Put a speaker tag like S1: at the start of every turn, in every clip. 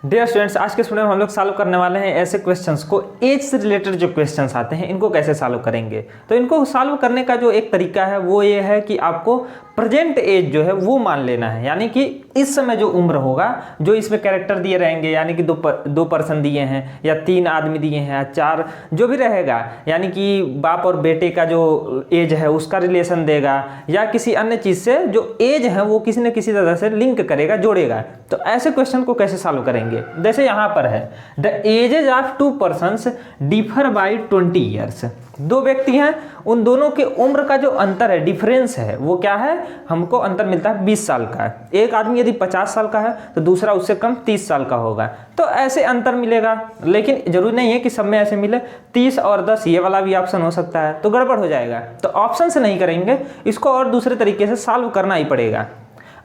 S1: Dear students, आज के student में हम लोग सॉल्व करने वाले हैं ऐसे क्वेश्चंस को, एज से रिलेटेड जो क्वेश्चंस आते हैं इनको कैसे सॉल्व करेंगे। तो इनको सॉल्व करने का जो एक तरीका है वो ये है कि आपको प्रेजेंट एज जो है वो मान लेना है, यानी कि इस समय जो उम्र होगा, जो इसमें कैरेक्टर दिए रहेंगे, यानी कि दो पर्सन दिए हैं या 3 आदमी दिए हैं या 4, जो भी रहेगा, यानी कि बाप और बेटे का जो एज है उसका रिलेशन देगा या किसी अन्य चीज़ से जो एज है वो किसी न किसी तरह से लिंक करेगा, जोड़ेगा। तो ऐसे क्वेश्चन को कैसे सॉल्व करेंगे, जैसे यहाँ पर है the edges of 2 persons differ by 20 years. 2 व्यक्ति हैं, उन दोनों के उम्र का जो अंतर है, डिफरेंस है, वो क्या है, हमको अंतर मिलता है 20 साल का। एक आदमी यदि 50 साल का है तो दूसरा उससे कम 30 साल का होगा, तो ऐसे अंतर मिलेगा। लेकिन जरूरी नहीं है कि सब में ऐसे मिले, 30 और 10 ये वाला भी ऑप्शन हो सकता है, तो गड़बड़ हो जाएगा। तो ऑप्शन से नहीं करेंगे इसको, और दूसरे तरीके से सॉल्व करना ही पड़ेगा।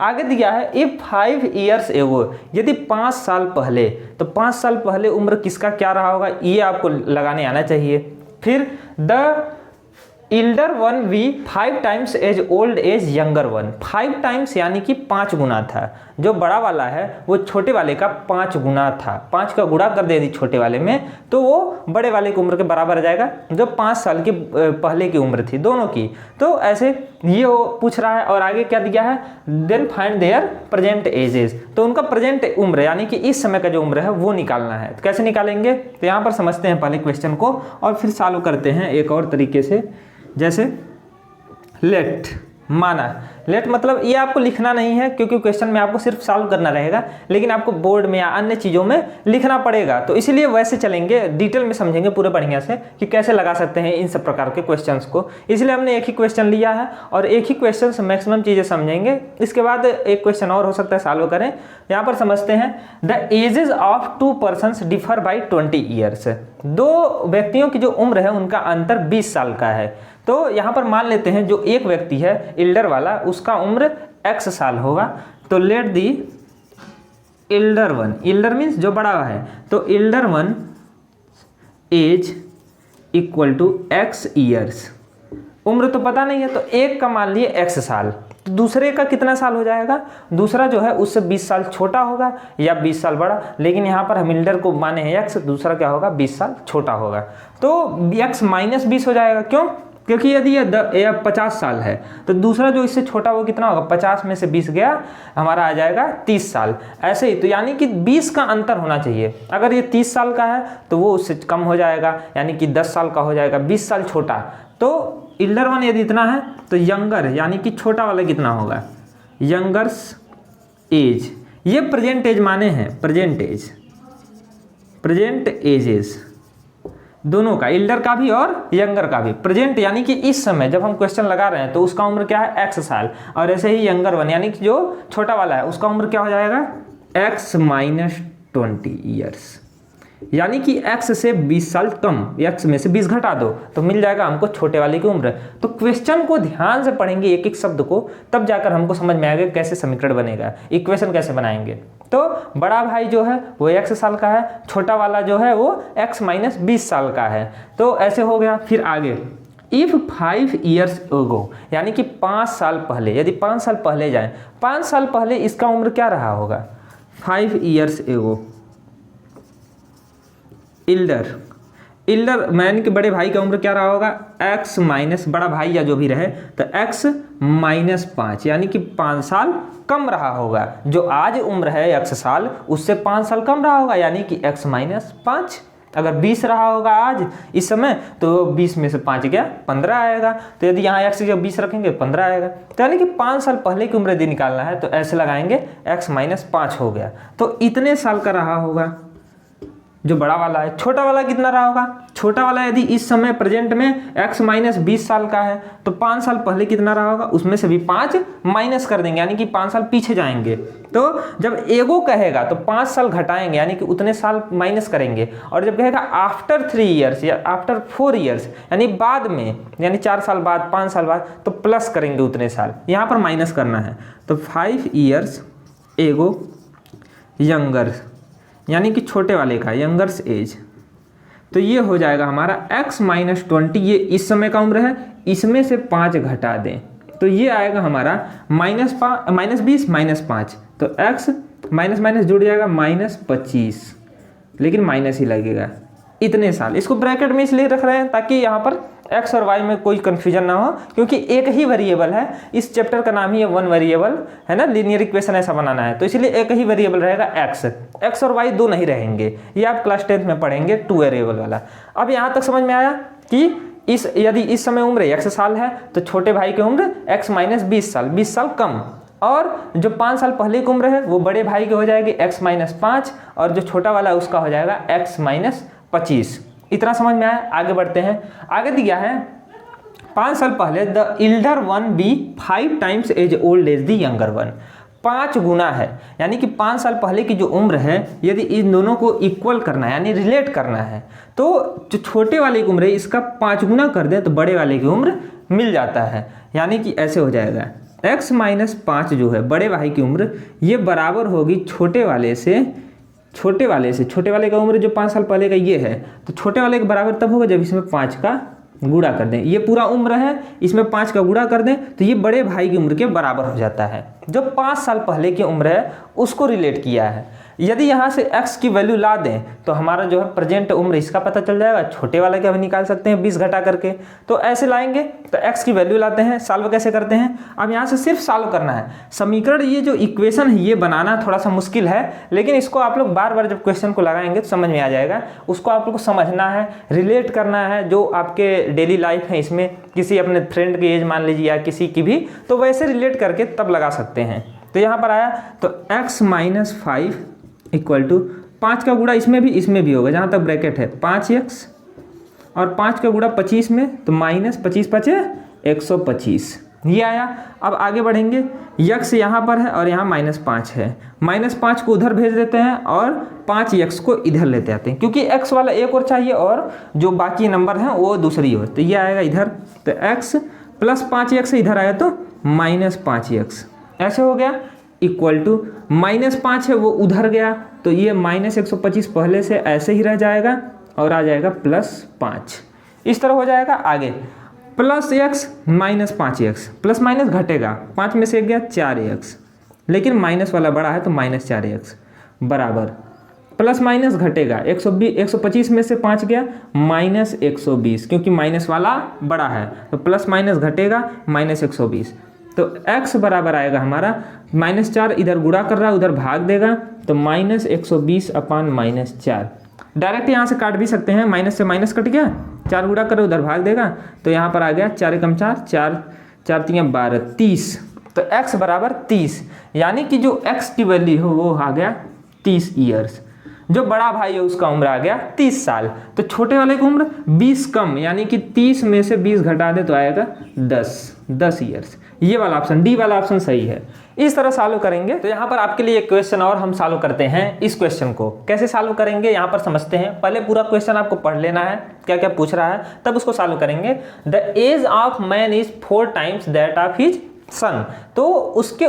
S1: आगे दिया है इफ 5 ईयर्स एगो, यदि 5 साल पहले, तो 5 साल पहले उम्र किसका क्या रहा होगा, ये आपको लगाने आना चाहिए। फिर the elder one we 5 times as old as younger one, 5 times यानी कि 5 गुना था, जो बड़ा वाला है वो छोटे वाले का 5 गुना था। 5 का गुणा कर दे दी छोटे वाले में तो वो बड़े वाले की उम्र के बराबर आ जाएगा, जो 5 साल की पहले की उम्र थी दोनों की। तो ऐसे ये वो पूछ रहा है। और आगे क्या दिया है, then find their present ages, तो उनका प्रेजेंट उम्र यानी कि इस समय का जो उम्र है वो निकालना है। तो कैसे निकालेंगे, तो यहाँ पर समझते हैं पहले क्वेश्चन को और फिर सॉल्व करते हैं एक और तरीके से। जैसे लेट, माना, लेट मतलब ये आपको लिखना नहीं है क्योंकि क्वेश्चन में आपको सिर्फ सॉल्व करना रहेगा, लेकिन आपको बोर्ड में या अन्य चीज़ों में लिखना पड़ेगा। तो इसीलिए वैसे चलेंगे, डिटेल में समझेंगे पूरे बढ़िया से कि कैसे लगा सकते हैं इन सब प्रकार के क्वेश्चंस को। इसलिए हमने एक ही क्वेश्चन लिया है और एक ही क्वेश्चन से मैक्सिमम चीज़ें समझेंगे। इसके बाद एक क्वेश्चन और हो सकता है सॉल्व करें। यहाँ पर समझते हैं the ages of 2 persons differ by 20 years, 2 व्यक्तियों की जो उम्र है उनका अंतर 20 साल का है। तो यहाँ पर मान लेते हैं जो एक व्यक्ति है इल्डर वाला, उसका उम्र x साल होगा। तो let the elder one, elder means जो बड़ा है, तो elder one age equal to x years. उम्र तो पता नहीं है, तो एक का मान लिए x साल, तो दूसरे का कितना साल हो जाएगा, दूसरा जो है उससे 20 साल छोटा होगा या 20 साल बड़ा, लेकिन यहाँ पर हम इल्डर को माने हैं x, दूसरा क्या होगा 20 साल छोटा होगा। तो x माइनस 20 हो जाएगा, क्यों, क्योंकि यदि ये 50 साल है तो दूसरा जो इससे छोटा वो कितना होगा, 50 में से 20 गया, हमारा आ जाएगा 30 साल। ऐसे ही तो यानी कि 20 का अंतर होना चाहिए। अगर ये 30 साल का है तो वो उससे कम हो जाएगा, यानी कि 10 साल का हो जाएगा, 20 साल छोटा। तो इल्डर वन यदि इतना है तो यंगर यानी कि छोटा वाला कितना होगा, यंगर्स एज, ये प्रेजेंट एज माने हैं, प्रेजेंट एज, प्रेजेंट एजेस दोनों का, इल्डर का भी और यंगर का भी। प्रेजेंट यानी कि इस समय जब हम क्वेश्चन लगा रहे हैं तो उसका उम्र क्या है x साल, और ऐसे ही यंगर वन यानी कि जो छोटा वाला है उसका उम्र क्या हो जाएगा x माइनस 20 ईयर्स, यानी कि x से 20 साल कम, x में से 20 घटा दो तो मिल जाएगा हमको छोटे वाले की उम्र। तो क्वेश्चन को ध्यान से पढ़ेंगे एक एक शब्द को, तब जाकर हमको समझ में आएगा कैसे समीकरण बनेगा, इक्वेशन कैसे बनाएंगे। तो बड़ा भाई जो है वो x साल का है, छोटा वाला जो है वो x माइनस 20 साल का है। तो ऐसे हो गया। फिर आगे इफ 5 ईयर्स एगो, यानी कि 5 साल पहले, यदि 5 साल पहले जाए, 5 साल पहले इसका उम्र क्या रहा होगा, 5 ईयर्स एगो इल्डर मैन के बड़े भाई का उम्र क्या रहा होगा, x माइनस, बड़ा भाई या जो भी रहे तो x माइनस 5, यानी कि 5 साल कम रहा होगा। जो आज उम्र है x साल उससे 5 साल कम रहा होगा, यानी कि x माइनस 5। अगर 20 रहा होगा आज इस समय तो 20 में से 5 गया 15 आएगा। तो यदि यहाँ x जब 20 रखेंगे 15 आएगा। तो यानी कि 5 साल पहले की उम्र यदि निकालना है तो ऐसे लगाएंगे, x माइनस 5 हो गया। तो इतने साल का रहा होगा जो बड़ा वाला है। छोटा वाला कितना रहा होगा, छोटा वाला यदि इस समय प्रेजेंट में x माइनस 20 साल का है तो 5 साल पहले कितना रहा होगा, उसमें से भी 5 माइनस कर देंगे, यानी कि 5 साल पीछे जाएंगे। तो जब एगो कहेगा तो 5 साल घटाएंगे, यानी कि उतने साल माइनस करेंगे। और जब कहेगा आफ्टर 3 ईयर्स या आफ्टर 4 ईयर्स, यानी बाद में, यानी 4 साल बाद, 5 साल बाद, तो प्लस करेंगे उतने साल, यहाँ पर माइनस करना है। तो 5 ईयर्स एगो यंगर, यानी कि छोटे वाले का, यंगर्स एज, तो ये हो जाएगा हमारा x माइनस 20, ये इस समय का उम्र है, इसमें से 5 घटा दें तो ये आएगा हमारा माइनस 20 माइनस 5, तो x माइनस माइनस जुड़ जाएगा -25, लेकिन माइनस ही लगेगा, इतने साल। इसको ब्रैकेट में इसलिए रख रहे हैं ताकि यहाँ पर x और y में कोई कंफ्यूजन ना हो, क्योंकि एक ही वेरिएबल है। इस चैप्टर का नाम ही है वन वेरिएबल, है ना, लीनियर इक्वेशन ऐसा बनाना है, तो इसलिए एक ही वेरिएबल रहेगा x और y दो नहीं रहेंगे। ये आप क्लास 10th में पढ़ेंगे 2 वेरिएबल वाला। अब यहाँ तक समझ में आया कि यदि इस समय उम्र x साल है तो छोटे भाई की उम्र x - 20 साल, 20 साल कम, और जो 5 साल पहले की उम्र है वो बड़े भाई की हो जाएगी x - 5, और जो छोटा वाला है उसका हो जाएगा x - 25। इतना समझ में आया। आगे बढ़ते हैं। आगे दिया है 5 साल पहले the elder one be 5 times as old as the younger one. 5 गुना है, यानी कि 5 साल पहले की जो उम्र है यदि इन दोनों को इक्वल करना है यानी रिलेट करना है, तो जो छोटे वाले की उम्र है इसका 5 गुना कर दें तो बड़े वाले की उम्र मिल जाता है। यानी कि ऐसे हो जाएगा x - 5 जो है बड़े भाई की उम्र, ये बराबर होगी छोटे वाले से। छोटे वाले का उम्र जो 5 साल पहले का ये है, तो छोटे वाले के बराबर तब होगा जब इसमें 5 का गुणा कर दें। ये पूरा उम्र है, इसमें 5 का गुणा कर दें तो ये बड़े भाई की उम्र के बराबर हो जाता है। जो 5 साल पहले की उम्र है उसको रिलेट किया है। यदि यहाँ से x की वैल्यू ला दें तो हमारा जो है प्रेजेंट उम्र इसका पता चल जाएगा, छोटे वाले का भी निकाल सकते हैं 20 घटा करके। तो ऐसे लाएंगे तो x की वैल्यू लाते हैं, सॉल्व कैसे करते हैं। अब यहाँ से सिर्फ सॉल्व करना है समीकरण। ये जो इक्वेशन है ये बनाना थोड़ा सा मुश्किल है, लेकिन इसको आप लोग बार बार जब क्वेश्चन को लगाएंगे तो समझ में आ जाएगा। उसको आप लोग को समझना है, रिलेट करना है जो आपके डेली लाइफ है इसमें, किसी अपने फ्रेंड की एज मान लीजिए या किसी की भी, तो वैसे रिलेट करके तब लगा सकते हैं। तो यहाँ पर आया तो x - 5 इक्वल टू 5 का गुणा इसमें भी होगा, जहाँ तक ब्रैकेट है 5x, और 5 का गुणा 25 में तो -25 × 5 = 125, ये आया। अब आगे बढ़ेंगे, x यहाँ पर है और यहाँ -5 है, -5 को उधर भेज देते हैं और 5x को इधर लेते आते हैं, क्योंकि x वाला एक और चाहिए और जो बाकी नंबर हैं वो दूसरी हो, तो ये आएगा इधर। तो x + 5x इधर आया तो -5x, ऐसे हो गया, इक्वल टू -5 है वो उधर गया तो ये -125 पहले से ऐसे ही रह जाएगा और आ जाएगा +5, इस तरह हो जाएगा। आगे +x - 5x, प्लस माइनस घटेगा, 5 में से एक गया 4x, लेकिन माइनस वाला बड़ा है तो -4x बराबर, प्लस माइनस घटेगा, 125 में से 5 गया -120, क्योंकि माइनस वाला बड़ा है तो प्लस माइनस घटेगा -120। तो x बराबर आएगा हमारा -4, इधर गुणा कर रहा है उधर भाग देगा तो -120/-4। डायरेक्ट यहाँ से काट भी सकते हैं, माइनस से माइनस कट गया, 4 गुणा कर उधर भाग देगा तो यहाँ पर आ गया 4 × 4, 4 × 3 = 12, 30। तो x बराबर 30, यानी कि जो x की वैल्यू हो वो आ गया 30 ईयर्स। जो बड़ा भाई है उसका उम्र आ गया 30 साल। तो छोटे वाले की उम्र 20 कम, यानी कि 30 में से 20 घटा दे तो आएगा 10 ईयर्स। ये वाला ऑप्शन, डी वाला ऑप्शन सही है। इस तरह सॉल्व करेंगे। तो यहाँ पर आपके लिए एक क्वेश्चन और हम सॉल्व करते हैं। इस क्वेश्चन को कैसे सॉल्व करेंगे यहाँ पर समझते हैं। पहले पूरा क्वेश्चन आपको पढ़ लेना है, क्या क्या पूछ रहा है, तब उसको सॉल्व करेंगे। The age of man is 4 times that of his son. तो उसके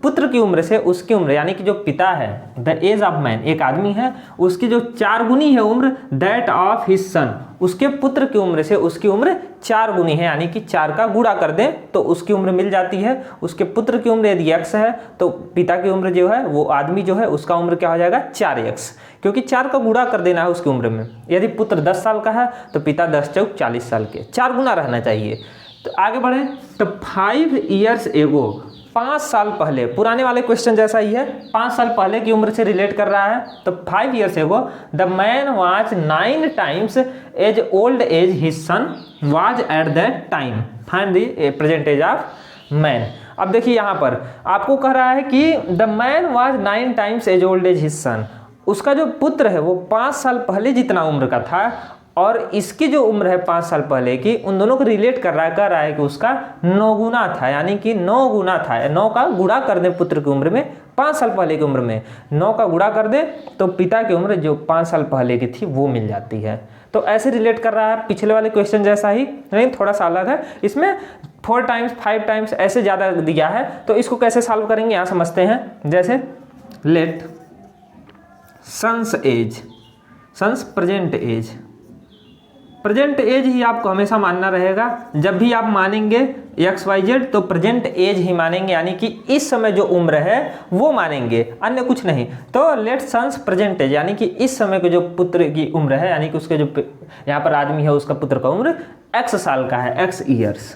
S1: पुत्र की उम्र से उसकी उम्र, यानी कि जो पिता है, द एज ऑफ मैन एक आदमी है, उसकी जो 4 गुनी है उम्र, दैट ऑफ हिज सन, उसके पुत्र की उम्र से उसकी उम्र 4 गुनी है, यानी कि 4 का गुणा कर दें तो उसकी उम्र मिल जाती है। उसके पुत्र की उम्र यदि x है तो पिता की उम्र जो है वो आदमी जो है उसका उम्र क्या हो जाएगा 4x, क्योंकि 4 का गुणा कर देना है उसकी उम्र में। यदि पुत्र 10 साल का है तो पिता 10 × 4 = 40 साल के, 4 गुना रहना चाहिए। तो आगे बढ़े तो 5 years ago, 5 साल पहले, पुराने वाले क्वेश्चन जैसा ही है, 5 साल पहले की उम्र से रिलेट कर रहा है। तो 5 years ago the man was 9 times as old as his son was at that time, find the present age of man. अब देखिए यहाँ पर आपको कह रहा है कि the man was 9 times as old as his son, उसका जो पुत्र है वो 5 साल पहले जितना उम्र का था और इसकी जो उम्र है 5 साल पहले की, उन दोनों को रिलेट कर रहा है, कह रहा है कि उसका 9 गुना था, यानी कि 9 गुना था। 9 का गुणा कर दें पुत्र की उम्र में, 5 साल पहले की उम्र में 9 का गुणा कर दें तो पिता की उम्र जो 5 साल पहले की थी वो मिल जाती है। तो ऐसे रिलेट कर रहा है, पिछले वाले क्वेश्चन जैसा ही, नहीं थोड़ा सा अलग है। इसमें 4 टाइम्स 5 टाइम्स ऐसे ज़्यादा दिया है। तो इसको कैसे सॉल्व करेंगे यहाँ समझते हैं। जैसे let son's age, son's present age, present age ही आपको हमेशा मानना रहेगा। जब भी आप मानेंगे XYZ, तो प्रेजेंट एज ही मानेंगे, यानी कि इस समय जो उम्र है वो मानेंगे, अन्य कुछ नहीं। तो लेट सन्स प्रेजेंट एज, यानी कि इस समय के जो पुत्र की उम्र है, यानी कि उसके जो यहाँ पर आदमी है उसका पुत्र का उम्र X साल का है, X ईयर्स।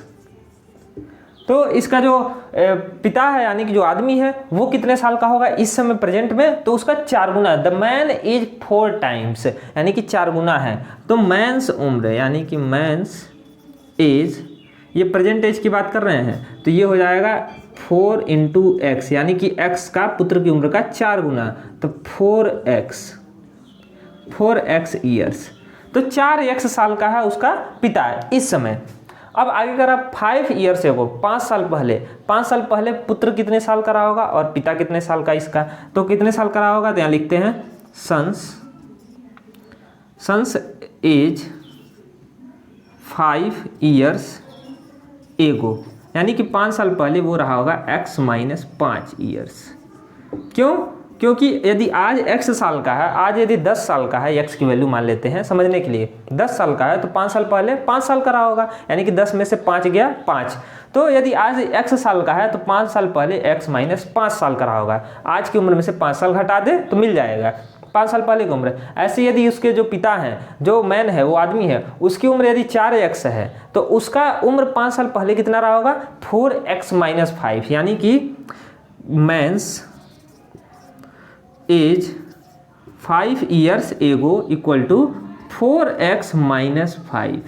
S1: तो इसका जो पिता है यानी कि जो आदमी है वो कितने साल का होगा इस समय प्रेजेंट में, तो उसका 4 गुना। द मैन इज 4 टाइम्स, यानी कि 4 गुना है। तो मैंस उम्र यानी कि मैंस एज, ये प्रेजेंट एज की बात कर रहे हैं, तो ये हो जाएगा 4 × x, यानी कि x का पुत्र की उम्र का 4 गुना, तो 4x ईयर्स। तो 4x साल का है उसका पिता है इस समय। अब आगे अगर आप 5 ईयर्स एगो, 5 साल पहले पुत्र कितने साल का रहा होगा और पिता कितने साल का इसका, तो कितने साल का रहा होगा, तो यहाँ लिखते हैं सन्स एज 5 ईयर्स एगो, यानी कि 5 साल पहले वो रहा होगा x - 5 ईयर्स। क्यों? क्योंकि यदि आज x साल का है, आज यदि 10 साल का है, x की वैल्यू मान लेते हैं समझने के लिए, 10 साल का है तो 5 साल पहले 5 साल का रहा होगा, यानी कि 10 में से 5 गया 5। तो यदि आज x साल का है तो 5 साल पहले x - 5 साल का रहा होगा। आज की उम्र में से 5 साल घटा दे तो मिल जाएगा 5 साल पहले की उम्र। ऐसे यदि उसके जो पिता हैं, जो मैन है, वो आदमी है, उसकी उम्र यदि 4x है तो उसका उम्र 5 साल पहले कितना रहा होगा, 4x - 5, यानी कि man's age 5 years ago equal to 4x - 5,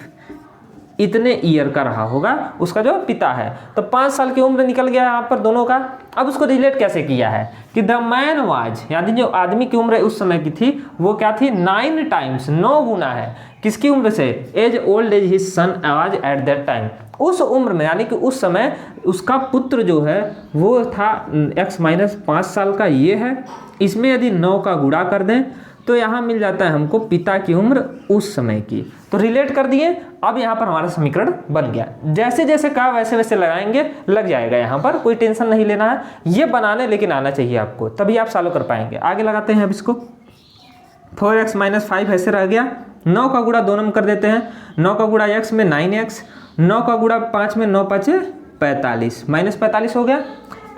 S1: इतने ईयर का रहा होगा उसका जो पिता है। तो 5 साल की उम्र निकल गया यहाँ पर दोनों का। अब उसको रिलेट कैसे किया है कि द मैन वाज, यानी जो आदमी की उम्र उस समय की थी वो क्या थी, 9 टाइम्स, 9 गुना है किसकी उम्र से, as old as his son was at that time, उस उम्र में, यानी कि उस समय उसका पुत्र जो है वो था x - 5 साल का, ये है। इसमें यदि 9 का गुणा कर दें तो यहाँ मिल जाता है हमको पिता की उम्र उस समय की। तो रिलेट कर दिए। अब यहाँ पर हमारा समीकरण बन गया। जैसे जैसे कहा वैसे वैसे लगाएंगे, लग जाएगा, यहाँ पर कोई टेंशन नहीं लेना है। ये बनाने लेकिन आना चाहिए आपको, तभी आप सॉल्व कर पाएंगे। आगे लगाते हैं अब इसको, 4x - 5 ऐसे रह गया। 9 का गुणा 2 कर देते हैं, 9 का गुणा x में 9x, 9 का गुणा 5 में 9 × 5 = 45, -45 हो गया।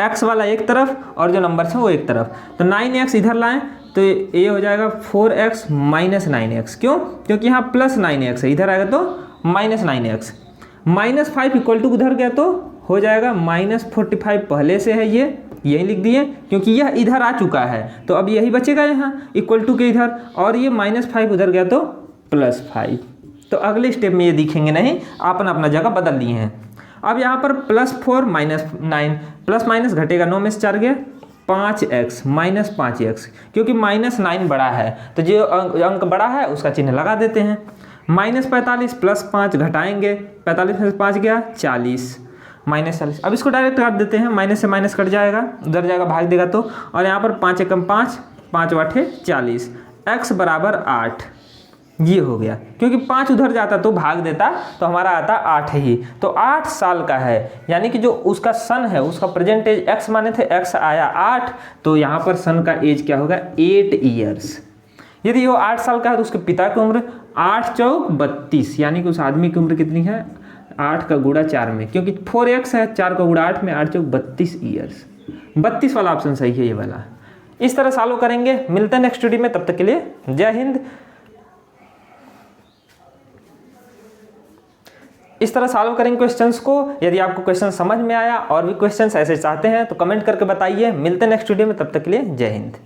S1: x वाला एक तरफ और जो नंबर है वो एक तरफ, तो 9x इधर लाएं तो ये हो जाएगा 4x - 9x। क्यों? क्योंकि यहाँ +9x है, इधर आएगा तो -9x। -5 इक्वल टू उधर गया तो हो जाएगा -45, पहले से है ये, यही लिख दिए क्योंकि यह इधर आ चुका है, तो अब यही बचेगा यहाँ इक्वल टू के इधर, और ये -5 उधर गया तो +5। तो अगले स्टेप में ये दिखेंगे नहीं, अपना अपना जगह बदल दिए हैं। अब यहाँ पर +4 - 9, प्लस माइनस घटेगा, 9 में से 4 गया 5x - 5x, क्योंकि -9 बड़ा है तो जो अंक बड़ा है उसका चिन्ह लगा देते हैं। -45 + 5 घटाएंगे, 45 में से 5 गया 40, -40। अब इसको डायरेक्ट काट देते हैं, माइनस से माइनस कट जाएगा, उधर जाएगा भाग देगा तो, और यहाँ पर 5 एकम 5, 5 8 40, x = 8, ये हो गया। क्योंकि 5 उधर जाता तो भाग देता तो हमारा आता 8 ही, तो 8 साल का है। यानी कि जो उसका सन है उसका प्रेजेंट एज x माने थे, x आया 8, तो यहाँ पर सन का एज क्या होगा 8 ईयर्स। यदि वो 8 साल का है तो उसके पिता की उम्र 8 × 4 = 32, यानी कि उस आदमी की उम्र कितनी है 8 का गुणा 4 में, क्योंकि 4x है, 4 का गुणा 8 में, 8 × 4 = 32 ईयर्स। 32 वाला ऑप्शन सही है ये वाला। इस तरह सॉल्व करेंगे। मिलते हैं नेक्स्ट वीडियो में, तब तक के लिए जय हिंद। इस तरह सॉल्व करेंगे क्वेश्चंस को। यदि आपको क्वेश्चन समझ में आया और भी क्वेश्चंस ऐसे चाहते हैं तो कमेंट करके बताइए। मिलते हैं नेक्स्ट वीडियो में, तब तक के लिए जय हिंद।